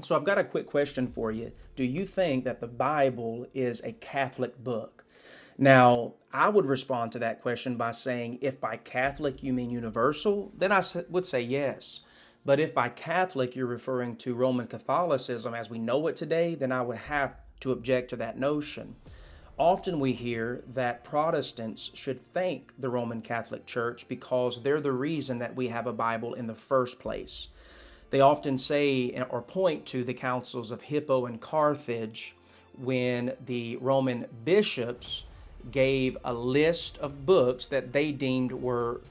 So I've got a quick question for you. Do you think that the Bible is a Catholic book? Now, I would respond to that question by saying if by Catholic you mean universal, then would say yes. But if by Catholic you're referring to Roman Catholicism as we know it today, then I would have to object to that notion. Often we hear that Protestants should thank the Roman Catholic Church because they're the reason that we have a Bible in the first place. They often say or point to the councils of Hippo and Carthage when the Roman bishops gave a list of books that they deemed were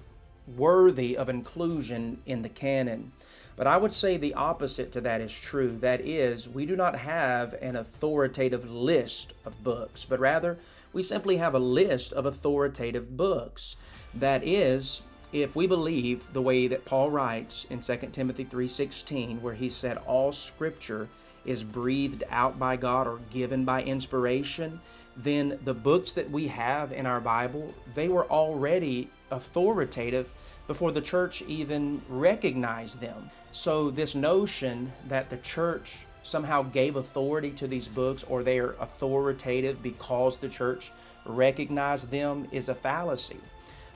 worthy of inclusion in the canon. But I would say the opposite to that is true. That is, we do not have an authoritative list of books, but rather we simply have a list of authoritative books. That is, if we believe the way that Paul writes in 2 Timothy 3:16, where he said all scripture is breathed out by God or given by inspiration, then the books that we have in our Bible, they were already authoritative before the church even recognized them. So this notion that the church somehow gave authority to these books or they are authoritative because the church recognized them is a fallacy.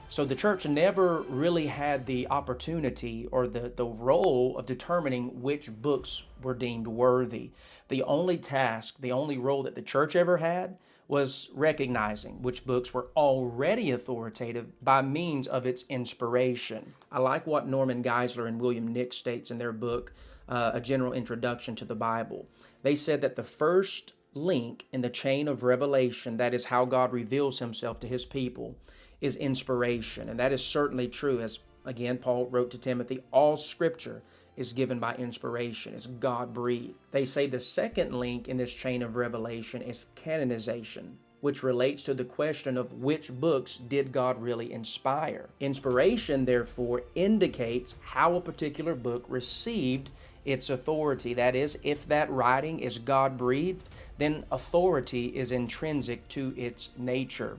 So the church never really had the opportunity or the role of determining which books were deemed worthy. The only task, the only role that the church ever had was recognizing which books were already authoritative by means of its inspiration. I like what Norman Geisler and William Nix states in their book, A General Introduction to the Bible. They said that the first link in the chain of revelation, that is how God reveals himself to his people, is inspiration. And that is certainly true. As again, Paul wrote to Timothy, all scripture is given by inspiration, is God breathed. They say the second link in this chain of revelation is canonization, which relates to the question of which books did God really inspire. Inspiration, therefore, indicates how a particular book received its authority. That is, if that writing is God breathed, then authority is intrinsic to its nature.